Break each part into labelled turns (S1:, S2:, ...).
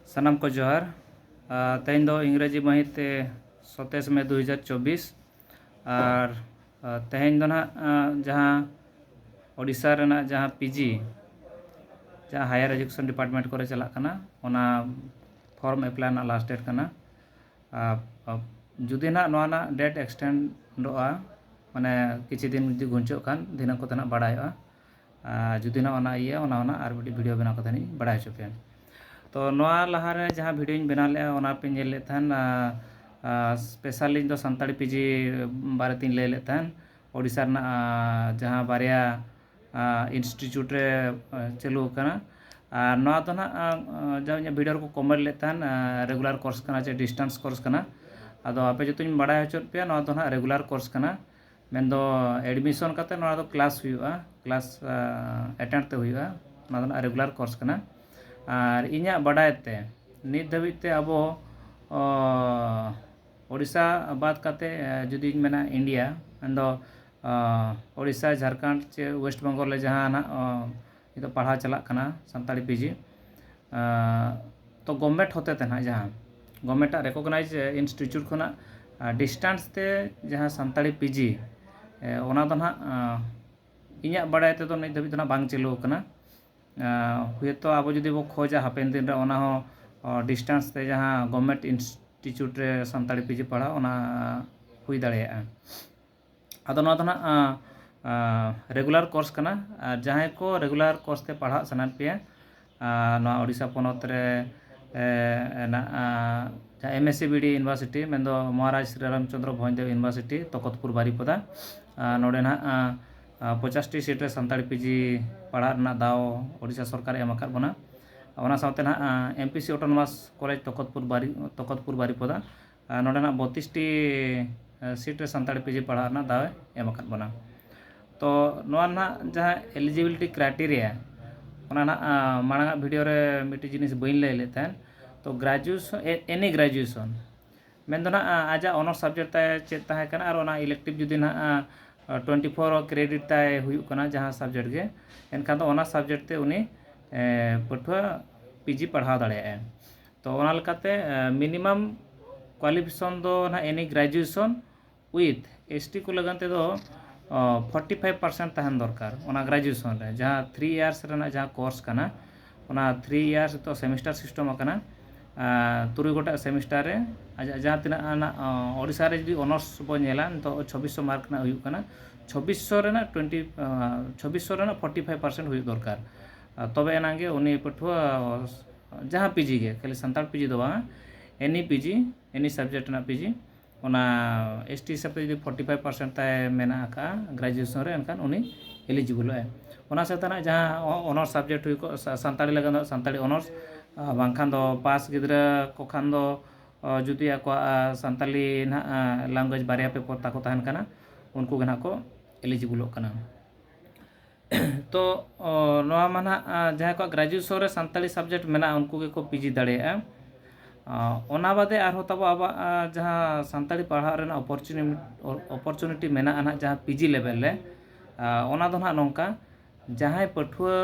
S1: सनाम को जोहार तेन दो इंग्रेजी महित 27 मई 2024 और तेहन दो ना जहाँ ओडिशा रेना जहाँ पीजी जहाँ हायर एजुकेशन डिपार्टमेंट को चला कना ओना फॉर्म एप्लाई ना लास्ट डेट कना जुदी ना नोआ ना डेट एक्सटेंडोआ माने किछि दिन जुदी घुंचो कान दिना को तना बाडायोआ जुदी ना ओना इया ओना आर वीडियो बना को तनी बाडाय चुपेन तो नोआ लहारे जहाँ वीडियो बना ले ओना पे नेल ले थान स्पेशली दो संताड़ी पीजी बारे तीन ले ले थान ओडिशा ना जहाँ बारिया इंस्टीट्यूट रे चालू कना नोआ तो ना जहाँ वीडियो को कमेंट ले थान रेगुलर कोर्स कना चे डिस्टेंस कोर्स कना अदो आपे जतुन बाडाय हचो पे नोआ तो ना रेगुलर कोर्स कना मेन दो एडमिशन काते नोआ दो क्लास हुआ क्लास अटेंड ते हुआ नोआ दो रेगुलर कोर्स कना और इन्या बाडायते नित धाबिते अब ओडिशा बाद काते जुदी मेना इंडिया मेन ओडिशा झारखंड चे वेस्ट बंगाल जहाँ ना इतो पढ़ा चला कना संताड़ी पीजी तो गवर्नमेंट होते थे ना जहाँ गवर्नमेंट रिकॉग्नाइज इंस्टीट्यूट खुना डिस्टेंस ते जहाँ संताड़ी पीजी ओना दो ना इन्या बाडायते तो नित धाबि तो ना बांग चालू कना हुए अब जुदी वो खोजा हापेन दिन रे डिस्टेंस ते जहाँ गवर्नमेंट इंस्टीट्यूट रे संताड़ी पीजी पढ़ा ओना हुई दाड़ेया अदो नोआ दो ना रेगुलर कोर्स कना जहाँ को रेगुलर कोर्स ते पढ़ा सनान पे नोआ ओडिशा पोनोत रे ना एमएससी बीडी यूनिवर्सिटी मेन महाराज श्री रामचंद्र भोजदेव यूनिवर्सिटी तकतपुर बारीपदा नोडे ना 50टी सीट रे संताड़ी पीजी पढ़ा दाव ओडिशा सरकार एम आकाद बना ओना साथे ना एमपीसी ऑटोनोमस कॉलेज तकतपुर बारीपदा नोडे ना 32टी सीट रे संताड़ी पीजी पढ़ा दाव एम आकाद बना तो नोआ ना जहाँ एलिजिबिलिटी क्राइटेरिया ओना ना मांगा वीडियो रे मिट्टी जिनिस बइन ले लेथेन तो ग्रेजुएशन एनी ग्रेजुएशन मेन दो ना आजा ऑनर्स सब्जेक्ट ताय चेत ताहे कना और ओना इलेक्टिव जुदी ना 24 क्रेडिट ताय हुयु कना जहाँ सब्जेक्ट के एनखान तो ओना सब्जेक्ट ते उनी पठुआ पीजी पढ़ाव दाड़ेया तो ओना लकाते मिनिमम क्वालिफिकेशन दो ना एनी ग्रेजुएशन विथ एसटी को लगनते दो 45% तहन दरकार ओना ग्रेजुएशन रे जहाँ 3 इयर्स रेना जहाँ कोर्स कना ओना 3 इयर्स तो सेमिस्टर सिस्टम कना 3 गोटा सेमिस्टर रे जहाँ तीना ओडिशा रे जुदी ऑनर्स बो नेला तो 2600 मार्क ना हुयु कना 2600 रेना 2600 रेना 45% हुयु दरकार तबे एनागे उनी पठुआ जहाँ पीजी के खाली संताल पीजी दो बा एनी पीजी एनी सब्जेक्ट ना पीजी ओना एसटी हिसाब ते जुदी 45% ताय मेना का ग्रेजुएशन रे एनखान उनी एलिजिबल है ओना साथे ना जहाँ ऑनर्स सब्जेक्ट हुई को संताली लगन संताली ऑनर्स बांखान दो पास गिद्रा को खान दो जुदी को संताली ना लैंग्वेज बारिया पेपर ताको तहन कना उनको गना को एलिजिबल कना तो नोआ माना जहाँ को ग्रेजुएशन रे संताली सब्जेक्ट मेना उनको के को पीजी दाड़ेया ओना बादे आरो तब अब जहाँ संताली पढ़ा रेना अपॉर्चुनिटी मेना ना जहाँ पीजी लेवल ले ओना दो ना नोंका जहाँ पठुआ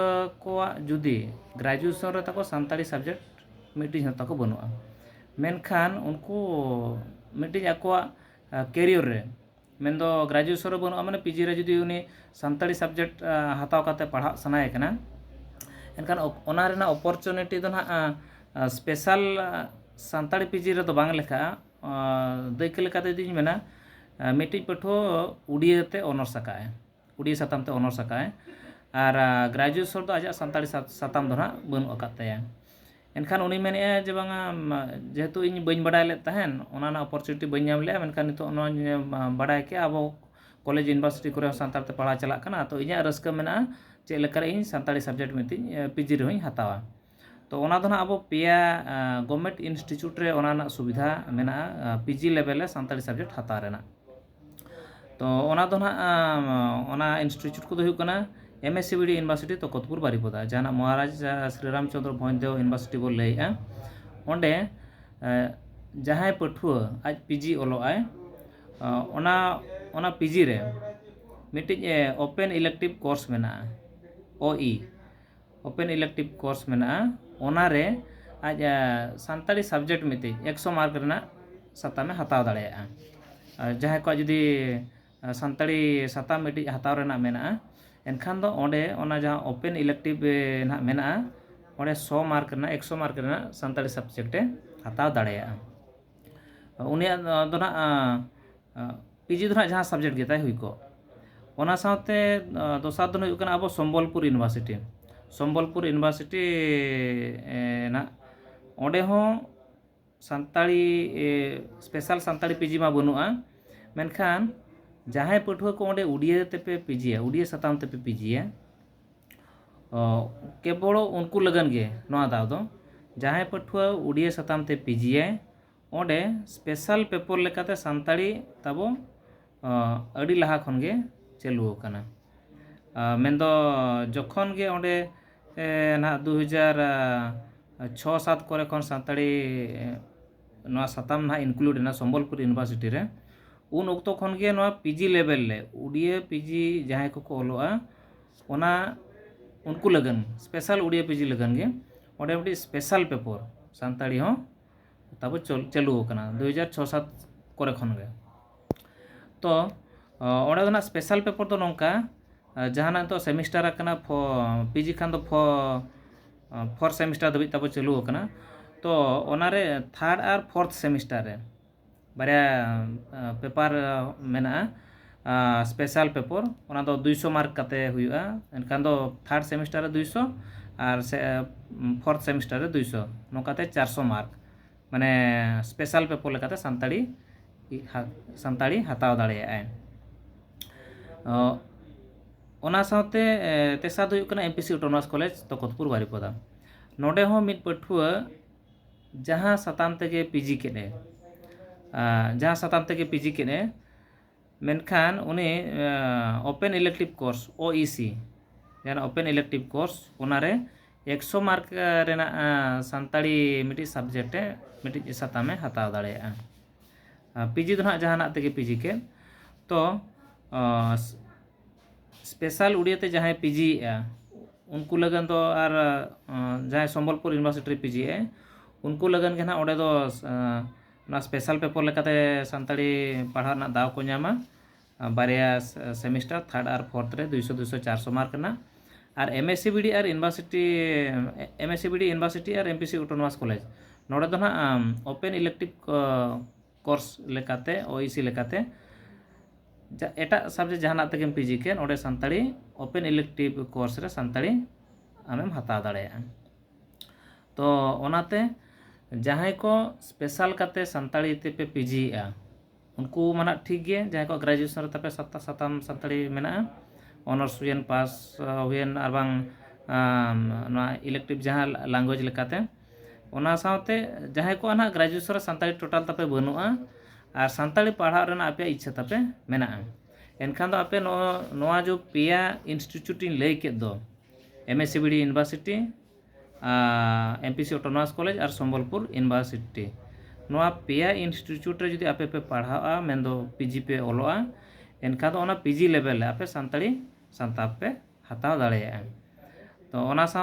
S1: को जुदी ग्रेजुएशन रे ताको संताली सब्जेक्ट मिटिंग ताको बनुआ मेनखान उनको मिटिंग अको कैरियर रे मेन दो ग्रेजुएशन रे बनुआ माने पीजी रे जुदी उनी संताली सब्जेक्ट हताव काते पढ़ा सनाय कना एनखान ओना रेना अपॉर्चुनिटी दो ना स्पेशल संताली पीजी रे दो बांग लेखा दैक लेकाते दिñ मेना मिटिंग पठुआ उड़िया ते ऑनर्स आकाय उड़िया साताम ते ऑनर्स आकाय और ग्रेजुएशन तो आज संताली साताम दो ना बनु अकातया एनखान उनी मेने जे बांगा जेहेतु इन बइन बाडाय ले तहन ओना ना अपॉर्चुनिटी बइन नाम ले मेनखान नितो बाडाय के अब कॉलेज यूनिवर्सिटी को संताल ते पढ़ा चला कना तो इኛ रस्का मेना चे लेकर इन संताली सब्जेक्ट मिति पीजी रे हतावा तो ओना दो ना अब पेया गवर्नमेंट इंस्टीट्यूट रे ओना ना सुविधा मेना पीजी लेवल ले संताली सब्जेक्ट हता रेना तो ओना दो ना ओना इंस्टीट्यूट को दो हुयु कना एमएससी बीडी यूनिवर्सिटी तकतपुर बारीपदा जहाँ महाराज श्री रामचंद्र भोजदेव यूनिवर्सिटी को लैया ओंडे जहाँ पठुआ आज पीजी ओलोआय ओना पीजी रे मिटिज ओपन इलेक्टिव कोर्स मेना ओई ओपन इलेक्टिव कोर्स मेना ओना रे ᱟᱡ ᱥᱟᱱᱛᱟᱲᱤ ᱥᱟᱵᱡᱮक्ᱴ ᱢᱤᱫᱴᱤᱡ 100 ᱢᱟর্ক ᱨᱮᱱᱟᱜ ᱥᱟᱛᱟᱢᱮ ᱦᱟᱛᱟᱣ ᱫᱟᱲᱮᱭᱟᱜᱼᱟ। ᱡᱟᱦᱟᱸᱭ ᱠᱚ ᱡᱩᱫᱤ ᱥᱟᱱᱛᱟᱲᱤ ᱥᱟᱛᱟᱢ ᱢᱤᱫᱴᱤᱡ ᱦᱟᱛᱟᱣ ᱨᱮᱱᱟᱜ ᱢᱮᱱᱟᱜᱼᱟ, ᱮᱱᱠᱷᱟᱱ ᱫᱚ ᱚᱸᱰे ᱚᱱᱟ ᱡᱟᱦᱟᱸ ᱳᱯᱮᱱ ᱤᱞᱮᱠᱴᱤᱵᱽ ᱱᱟᱦᱟᱜ ᱢᱮᱱᱟᱜᱼᱟ, ᱚᱸᱰे 100 ᱢᱟর্ক ᱨᱮᱱᱟᱜ 100 ᱢᱟর্ক ᱨᱮᱱᱟᱜ ᱥᱟᱱᱛᱟᱲᱤ ᱥᱟᱵᱡᱮक्ᱴᱮ ᱦᱟᱛᱟᱣ ᱫᱟᱲᱮᱭᱟᱜᱼᱟ। ᱩᱱᱤᱭᱟᱜ ᱫᱚ ᱱᱟᱦᱟᱜ পিজি ᱫᱚ ᱱᱟᱦᱟᱜ ᱡᱟᱦᱟᱸ ᱥᱟᱵᱡᱮक्ᱴ ᱜᱮᱛᱟᱭ ᱦᱩᱭ ᱠᱚᱜ। ᱚᱱᱟ ᱥᱟᱶᱛᱮ ᱫᱚᱥᱟᱨ ᱫᱚ ᱦᱩᱭᱩᱜ ᱠᱟᱱᱟ ᱟᱵᱚ ᱥᱚᱢᱵᱚᱞᱯᱩᱨ ᱤᱭᱩᱱᱤᱵᱷᱟর্সিটি। ᱥᱚᱢᱵᱚᱞᱯᱩর ᱤᱭᱩᱱᱤᱵᱷᱟর্সিটি ᱱᱟᱜ ᱚᱸᱰᱮ ᱦᱚᱸ ᱥᱟᱱᱛᱟᱲᱤ ᱥᱯᱮᱥᱟᱞ ᱥᱟᱱᱛᱟᱲᱤ পিজি ᱢᱟ ᱵᱟᱹᱱᱩᱜᱼᱟ, ᱢᱮᱱᱠᱷᱟᱱ ᱡᱟᱦᱟᱸᱭ ᱯᱟᱹᱴᱷᱩᱣᱟᱹ ᱠᱚ ᱚᱸᱰᱮ উড়িয়া ᱛᱮᱯᱮ পিজিয়া, উড়িয়া ᱥᱟᱛᱟᱢ ᱛᱮᱯᱮ পিজিয়া, কেবল उनको लगन गे नोआ दाव दो जहां पठुआ उड़िया साताम ते पिजिए ओंडे स्पेशल पेपर लेकाते सानताड़ी ताबो अड़ी लहा खन गे चालू कना। मेनदो जखन गे ओंडे ना 2006-7 करे खन सानताड़ी नोआ साताम ना इनक्लूड ना सम्बलपुर यूनिवर्सिटी रे उन ओक्तो खन गे नोआ पिजी लेवल ले उड़िया पिजी जहां को ओलोआ ओना उनको लगन स्पेशल उड़िया पिजी लगन गे ओंडे मिट्टी स्पेशल पेपर सानताड़ी हो ताबो चालू कना 2006-7 करे खन गे। तो ओंडे दो ना स्पेशल पेपर तो नोंका जहां तो सेमिस्टार कना पिजी खान दो 4 सेमिस्टार दबित ताबो चालू कना। तो ओनारे 3rd और 4th सेमिस्टार रे बारे पेपर मेना स्पेशल पेपर ओना दो 200 मार्क काते हुआ, एनखान दो 3rd सेमिस्टार रे 200 और 4th सेमिस्टार रे 200 नोकाते 400 मार्क माने स्पेशल पेपर लेकाते सानताड़ी हताव दाड़ेयाय। ओना साथे तेसार दो हुकना एमपीसी ऑटोनोमस कॉलेज तकतपुर बारिपदा। नोडे हो मिट पठुआ जहां साताम तेगे पीजी केने जहां साताम तेगे पीजी केने मेनखान उनी ओपन इलेक्टिव कोर्स ओईसी जहां ओपन इलेक्टिव कोर्स ओनारे 100 मार्क रेना सानताड़ी मिटी सब्जेक्ट मिटी सातामे हताव दाड़ेया। पीजी दो ना जहां तेगे पीजी के तो स्पेशल उड़िया ते जहां पीजी उनको लगन तो और जहां सम्बलपुर यूनिवर्सिटी पीजी उनको लगन के ना ओडे दो ना स्पेशल पेपर लेकाते सानताड़ी पढ़ा ना दाव को ᱧᱟᱢᱟ बारिया सेमिस्टार 3rd और 4th रे 200 400 मार्क ना। और एमएससीबीडी और यूनिवर्सिटी और एमपीसी ऑटोनोमस कॉलेज नोडे दो ना ओपन इलेक्टिव कोर्स लेकाते ओईसी लेकाते एटा सब्जेक्ट जहां तेगेम पीजी के नोडे सानताड़ी ओपन इलेक्टिव कोर्स रे सानताड़ी आमेम हताव दाड़ेया। तो ओनाते जहां को स्पेशल काते सानताड़ी तेपे पीजीया उनको माना ठीक गे जहां को ग्रेजुएशन रे तपे साताम सानताड़ी मेना ऑनर्स हुएन पास हुएन और बांग ना इलेक्टिव जहां लैंग्वेज लेकाते ओना साथे जहां को ना ग्रेजुएशन रे सानताड़ी टोटल तपे बनुआ और सानताड़ी पढ़ा रेना आपे इच्छा तपे मेना एनखान दो आपे नोआ जो पेया इंस्टीट्यूट इन लई के दो एमएससीबीडी यूनिवर्सिटी एमपीसी ऑटोनोमस कॉलेज और सम्बलपुर यूनिवर्सिटी नोआ पेया इंस्टीट्यूट रे जुदी आपे पे पढ़ाआ मेनदो पीजी पे ओलोआ एनखान दो ओना पीजी लेवल ले आपे सानताड़ी सानताब पे हताव दाड़ेया। तो ओना सा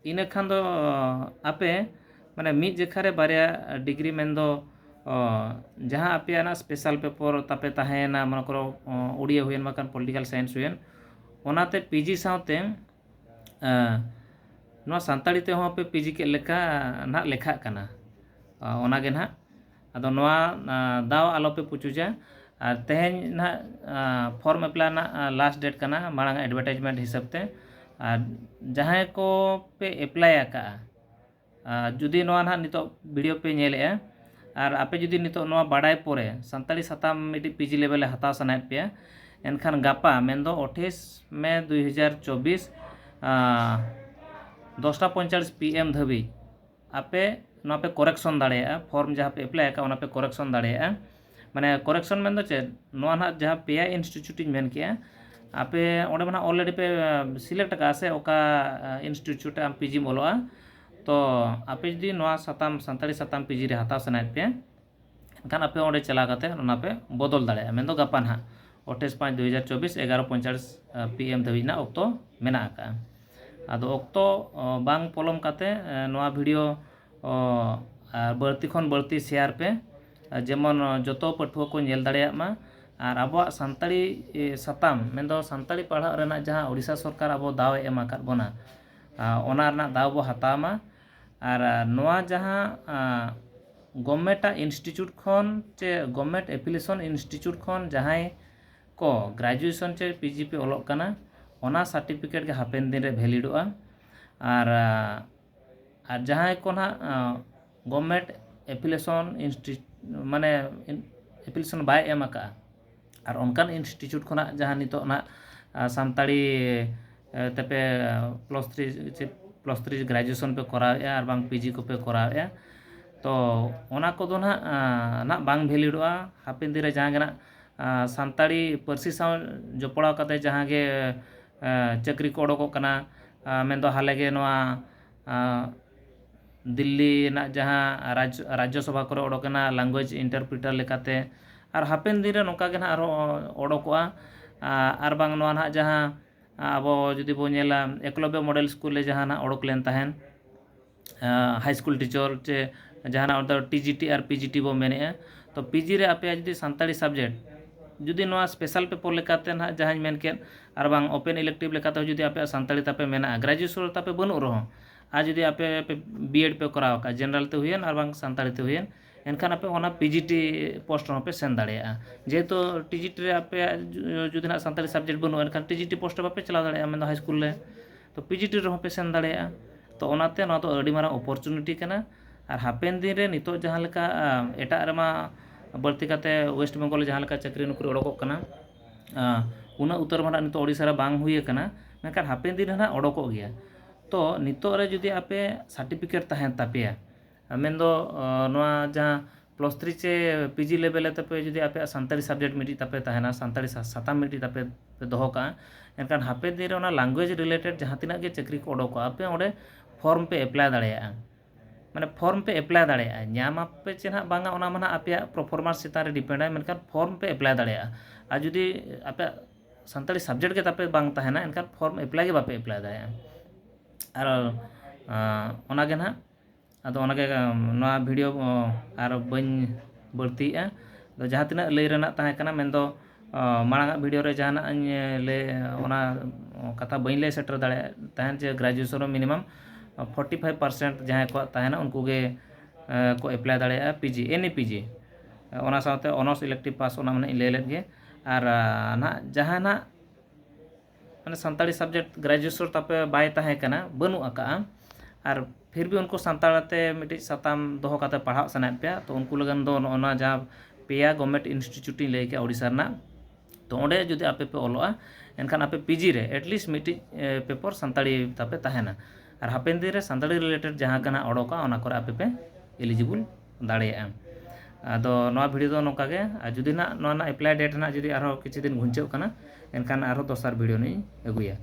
S1: इने खान दो आपे माने मिद जेखारे बारिया डिग्री मेनदो जहां आपे ना स्पेशल पेपर तापे ताहेना मन करो उड़िया हुएन बाकान पॉलिटिकल साइंस हुएन ओनाते पीजी साथे नोआ सानताड़ी ते हो पे पीजी के लेखा ना लेखा कना ओनागे ना अदो नोआ दाव आलोपे पुचुजा और तेहें ना फॉर्म अप्लाई ना लास्ट डेट कना मांग एडवर्टाइजमेंट हिसाब ते जहां को पे अप्लाई आका जुदी नोआ ना नितो वीडियो पे नेले और आपे जुदी नितो नोआ बाडाय पोरे सानताड़ी साताम मिटी पीजी लेवल हताव सनायत पे एनखान गापा मेनदो 28 मई 2024 10:45 PM धाबी आपे नोआ पे करेक्शन दाड़ेया फॉर्म जहां पे अप्लाई का ओना पे करेक्शन दाड़ेया माने करेक्शन मेन दो चे नोआ ना जहां पेया इंस्टीट्यूट इन मेन किया आपे ओंडे माना ऑलरेडी पे सिलेक्ट का से ओका इंस्टीट्यूट आम पीजी बोलोआ। तो आपे जुदी नोआ साताम सानताड़ी साताम पीजी रे हताव सनायत पे एनखान आपे ओंडे चला काते ओना पे बदल दाड़ेया मेन दो गापा ना 28/5/2024 11:45 PM धाबी ना ऑक्टो मेना का। ᱟᱫᱚ ᱚᱠᱛᱚ ᱵᱟᱝ ᱯᱚᱞᱚᱢ ᱠᱟᱛᱮ ᱱᱚᱣᱟ ᱵᱷᱤᱰᱤᱭᱳ ᱵᱟᱹᱲᱛᱤ ᱠᱷᱚᱱ ᱵᱟᱹᱲᱛᱤ শেয়ার ᱯᱮ, ᱡᱮᱢᱚᱱ ᱡᱚᱛᱚ ᱯᱟᱹᱴᱷᱩᱣᱟᱹ ᱠᱚ ᱧᱮᱞ ᱫᱟᱲᱮᱭᱟᱜ ᱢᱟ ᱟᱨ ᱟᱵᱚᱣᱟᱜ ᱥᱟᱱᱛᱟᱲᱤ ᱥᱟᱛᱟᱢ ᱢᱮᱱᱫᱚ ᱥᱟᱱᱛᱟᱲᱤ ᱯᱟᱲᱦᱟᱜ ᱨᱮᱱᱟᱜ ᱡᱟᱦᱟᱸ ᱳᱰᱤᱥᱟ ᱥᱚᱨᱠᱟর ᱟᱵᱚ ᱫᱟᱣ ᱮ ᱮᱢ ᱟᱠᱟᱫ ᱵᱚᱱᱟ ᱚᱱᱟ ᱨᱮᱱᱟᱜ ᱫᱟᱣ ᱵᱚ ᱦᱟᱛᱟᱣ ᱢᱟ। ᱟᱨ ᱱᱚᱣᱟ ᱡᱟᱦᱟᱸ गवर्नमेंट इंस्टीट्यूट खन चे गवर्नमेंट एप्लीकेशन इंस्टीट्यूट खन जहां को ग्रेजुएशन चे पीजी पे ओलोग कना ओना सर्टिफिकेट के हापेन दिन रे वैलिडोआ। और जहां को ना गवर्नमेंट एप्लीकेशन माने एप्लीकेशन बाय एम का और उनकान इंस्टीट्यूट खना जहां नितो ना सानताड़ी तपे +3 ग्रेजुएशन पे करावे और बांग पीजी को पे करावे तो ओना को दो ना बांग वैलिडोआ। हापेन दिन रे जहां ना सानताड़ी पार्सी साव जपड़ा कते जहां गे चाकरी को ओडोको कना मेंदो हाले गे नोआ दिल्ली ना जहां राज्यसभा करे ओडोकना लैंग्वेज इंटरप्रिटर लेकाते और हापेन दिन रे नोका गे ना आरो ओडोकोआ। और बांग नोआ ना जहां आबो जुदी बो नेला एकलव्य मॉडल स्कूल ले जहां ना ओडोक लेन ताहेन हाई स्कूल टीचर चे जहां टीजीटी और पीजीटी बो मेने तो पीजी रे आपे जुदी सानताड़ी सब्जेक्ट जुदी नोआ स्पेशल पेपर लेकाते ना जहां मेन के और बांग ओपन इलेक्टिव लेकाते जुदी आपे सानताड़ी तापे मेना ग्रेजुएशन तापे बनु रहो आज जुदी आपे बीएड पे कराव का जनरल ते हुयन और बांग सानताड़ी ते हुयन एनखान आपे ओना पीजीटी पोस्ट रे पे सेन दाड़ेया। जेहेतु टीजीटी रे आपे जुदी ना सानताड़ी सब्जेक्ट बनु एनखान टीजीटी पोस्ट बापे चलाव दाड़ेया मेन हाई स्कूल ले तो पीजीटी रे पे सेन दाड़ेया। तो ओनाते नोआ तो अडी मारा अपॉर्चुनिटी कना और हापेन दिन रे नितो जहां लेका एटा रेमा बढ़ती काते वेस्ट बेंगल जहां लेका चाकरी नौकरी ओडोकोक कना उना उत्तर माना नितो ओडिसा रे बांग हुई कना मेनखान हापेन दिन ना ओडोकोक गया। तो नितो रे जुदी आपे सर्टिफिकेट ताहेन तापेया मेनदो नोआ जहां +3 चे पीजी लेवल तापे जुदी आपे सानताड़ी सब्जेक्ट मिडी तापे ताहेना सानताड़ी साताम मिडी तापे दोहो का एनखान हापेन दिन रे ओना लैंग्वेज रिलेटेड जहां तिना गे चाकरी को ओडोको आपे ओडे फॉर्म पे अप्लाई दाड़ेया माने फॉर्म पे अप्लाई दाड़ेया नाम आपे चे ना बांगा ओना माना आपे परफॉर्मेंस चितान रे डिपेंड है मेनखान फॉर्म पे अप्लाई दाड़ेया। और जुदी आपे सानताड़ी सब्जेक्ट के तापे बांग ताहेना एनखान फॉर्म अप्लाई के बापे अप्लाई दाड़ेया। और ओना गे ना आदो ओना गे नोआ वीडियो और बन बढ़तीया तो जहां तिना लई रेना ताहे कना मेंदो मांगा वीडियो रे जहां ले ओना कथा बन ले सेटर दाड़े ताहेन जे ग्रेजुएशन मिनिमम 45% जहां को ताहेना उनको गे को अप्लाई दाड़ेया पीजी एनी पीजी ओना साथे ऑनर्स इलेक्टिव पास ओना माने ले लेत गे। और ना जहां ना माने सानताड़ी सब्जेक्ट ग्रेजुएशन तापे बाय ताहे कना बनु आका और फिर भी उनको सानताड़ते मिटी साताम दोहो काते पढ़ाव सनाय पे तो उनको लगन दो ओना जहां पेया गवर्नमेंट इंस्टीट्यूट ले के ओडिसा ना तो ओंडे जुदी आपे पे ओलोआ एनखान आपे पीजी रे एटलिस्ट मिटी पेपर सानताड़ी तापे ताहेना और हापेन दिन रे सानताड़ी रिलेटेड जहां कना ओडोका ओना करे आपे पे एलिजिबल दाड़ेया। आदो नोआ वीडियो दो नोका गे जुदी ना नोआ ना अप्लाई डेट ना जुदी आरो किछि दिन घुंचो कना एनखान आरो दोसर वीडियो नि अगुया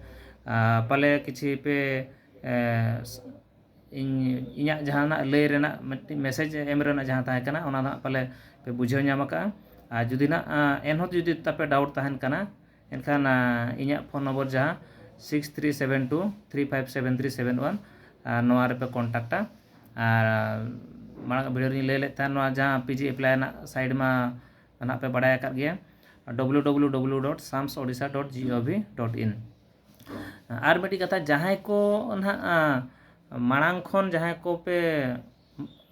S1: पाले किछि पे इन्या जहां ना लय रेना मैसेज एम रेना जहां ताहे कना ओना ना पाले पे बुझाव ᱧᱟᱢ का और जुदी ना एनहो जुदी तापे डाउट ताहेन कना एनखान इन्या फोन नंबर जहां 6372357371 नोआ रे पे कॉन्टैक्टा। और मांग वीडियो रे लय लेता नोआ जहां पीजी अप्लाई ना साइड मा ना पे बडाय का गया www.samsodisha.gov.in। और बेटी कथा जहां को ना मांग खन जहां को पे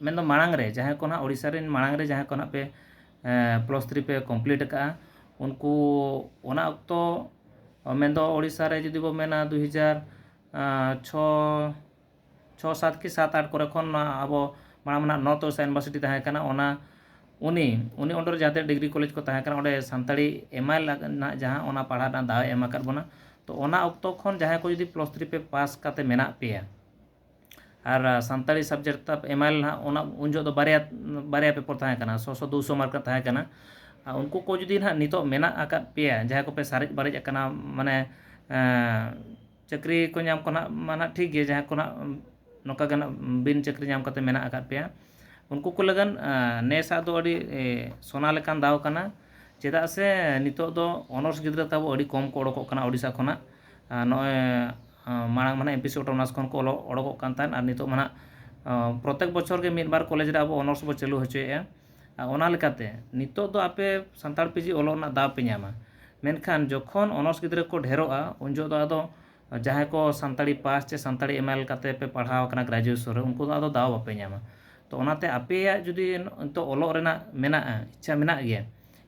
S1: मेन मांग रे जहां को ना ओडिसा रे मांग रे जहां को ना पे +3 पे कंप्लीट का उनको ओना तो मेन ओडिसा रे जुदी बो मेना 2006-7 कि 7-8 करे खन आबो मांग मना नॉर्थ ओडिशा यूनिवर्सिटी ताहे कना ओना उनी अंडर जहां डिग्री कॉलेज को ताहे कना ओडे सानताड़ी एमआई ना जहां ओना पढ़ा ना दाव एम आकाद बोना तो ओना ऑक्तो खन जहां को जुदी +3 पे पास काते मेना पेया और सानताड़ी सब्जेक्ट तब एमआई ना ओना उन जो दो बारे पेपर ताहे कना 100-200 मार्क ताहे कना उनको को जुदी ना नितो मेना आकाद पेया जहां को पे सारेज बारेज कना माने चाकरी को नाम को ना माना ठीक गे जहां को ना नोका गना बिन चाकरी नाम कते मेना आकाद पेया उनको को लगन नेसा दो अडी सोना लेकान दाव कना चेदा से नितो दो ऑनर्स गिद्रा ताबो अडी कम को ओडोक कना ओडिसा खना नय मांग माने एमपीसी ऑटोनॉमस खन को ओडोक कान तान आर नितो माना प्रत्येक बछर के मिद बार कॉलेज रे अब ऑनर्स बो चालू होचोए ओना लेकाते नितो दो आपे सानताड़ पीजी ओलो ना दाव पे ᱧᱟᱢᱟ मेनखान जखन ऑनर्स गिद्रा को ढेरोआ उन जो आदो जहाँ को सानताड़ी पास चे सानताड़ी एमएल काते पे पढ़ाव कना ग्रेजुएशन रे उनको आदो दाव बापे ᱧᱟᱢᱟ तो ओनाते आपे जुदी तो ओलो रेना मेना इच्छा मेना गया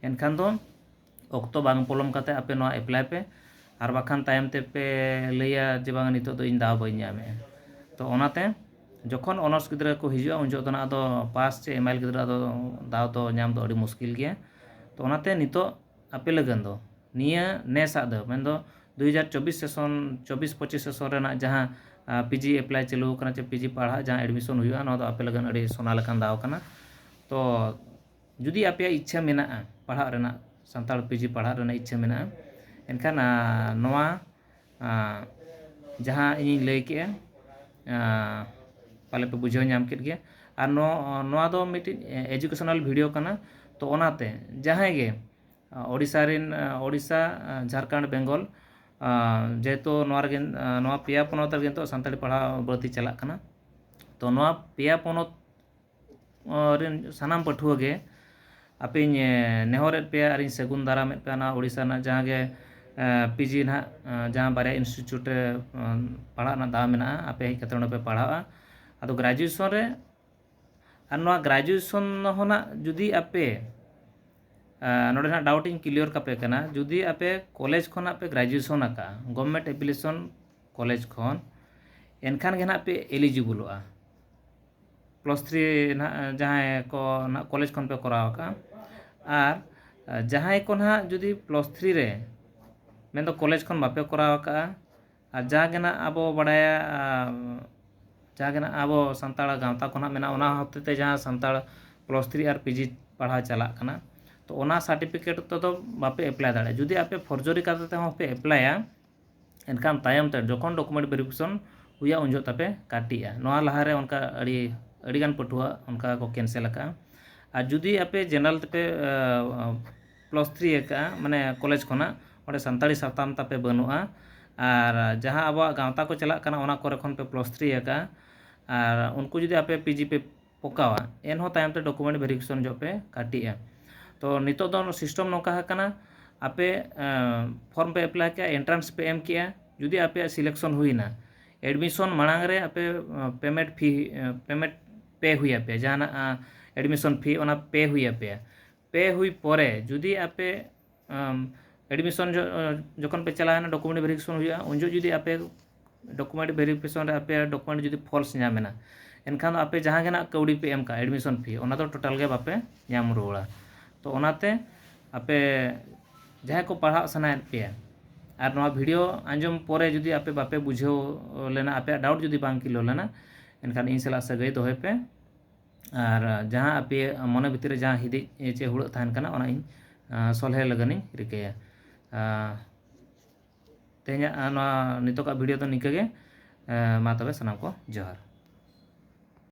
S1: एनखान दो ऑक्टो बांग पोलम काते आपे नोआ अप्लाई पे आर बाखान तायम ते पे लैया जे बांग नितो दो इन दाव बाई ᱧᱟᱢे तो ओनाते जखन ऑनर्स गिद्रा को हिजुआ उन जो ना आदो पास चे एमएल गिद्रा आदो दाव तो ᱧᱟᱢ दो अड़ी मुश्किल गया तो ओनाते नितो आपे लगन दो निया नेसा दो मेन दो 2024 सेशन 24-25 सेशन रेना जहाँ पीजी अप्लाई चालू करना चे पीजी पढ़ा जहाँ एडमिशन हुआ ना आपे लगन अड़ी सोना लकान दाव कना तो जुदी आपे इच्छा मेना पढ़ा रेना सानताड़ पीजी पढ़ा रेना इच्छा मेना एनखान नोआ जहाँ इन लई के पाले पे बुझाव नाम केद गया और नोआ दो मिट्टी एजुकेशनल वीडियो कना तो ओनाते जहाँ गे ओडिशा झारखंड बेंगल जेहेतु नोआ पेया पनत रे तो सानताड़ी पढ़ा बढ़ती चला कना तो नोआ पेया पनत रेन सानाम पठुआ गे आपे नेहरे पे और सगुन दाराम पे ना ओडिशा ना जहाँ गे पीजी ना जहाँ बारे इंस्टीट्यूट पढ़ा ना दाव मेना आपे हज कते पे पढ़ा अदो ग्रेजुएशन रे और नोआ ग्रेजुएशन होना जुदी आपे नोडे ना डाउट इन क्लियर कापे कना जुदी आपे कॉलेज खन आपे ग्रेजुएशन आका गवर्नमेंट एप्लीकेशन कॉलेज खन एनखान गे ना पे एलिजिबलआ +3 ना जहाँ को ना कॉलेज खन पे कराव का और जहाँ को ना जुदी +3 रे मेन दो कॉलेज खन बापे कराव का और जहाँ गे ना अब बड़ाया जहाँ गे ना अब सानताड़ गाँवता को ना मेना ओना होते जहाँ सानताड़ +3 और पीजी पढ़ा चला कना तो ओना सर्टिफिकेट तो बापे अप्लाई दाड़े जुदी आपे फर्जरी काते हो पे अप्लाया एनखान तायम ते जखन डॉक्यूमेंट वेरिफिकेशन हुआ उन जो तापे काटिया नोआ लहारे उनका अड़ी गान पटुआ उनका को कैंसिल का और जुदी आपे जनरल ते +3 का माने कॉलेज खना ओडे सानताड़ी साताम तापे बनुआ और जहाँ अब गाँवता को चला कना ओना करे खन पे +3 का और उनको जुदी आपे पीजी पे पकावा एनहो तायम ते डॉक्यूमेंट वेरिफिकेशन जो पे काटिया तो नितो दो सिस्टम नौका कना आपे फॉर्म पे अप्लाई किया एंट्रेंस पे एम किया जुदी आपे सिलेक्शन हुईना एडमिशन मांग रे आपे पेमेंट पे हुई पे जहाँ एडमिशन फी ओना पे हुई पे हुई परे जुदी आपे एडमिशन जखन पे चला डॉक्यूमेंट वेरिफिकेशन हुआ उन जो जुदी आपे डॉक्यूमेंट वेरिफिकेशन आपे डॉक्यूमेंट जुदी फॉल्स नामेना एनखान आपे जहाँ गे ना कौड़ी पे एम का एडमिशन फी ओना तो टोटल गे बापे नाम रुआड़ा तो ओनाते आपे जहाँ को पढ़ा सनायत पे और नोआ वीडियो आंजम परे जुदी आपे बापे बुझाव लेना आपे डाउट जुदी बांग किलो लेना एनखान इन सला सगई दोहे पे और जहाँ आपे मने भितर जहाँ हिदी चे हुड़ थान कना ओना इन सलहे लगनी रिकया तेहना नोआ नितो का वीडियो तो निका गे मा तबे सनाम को जोहार।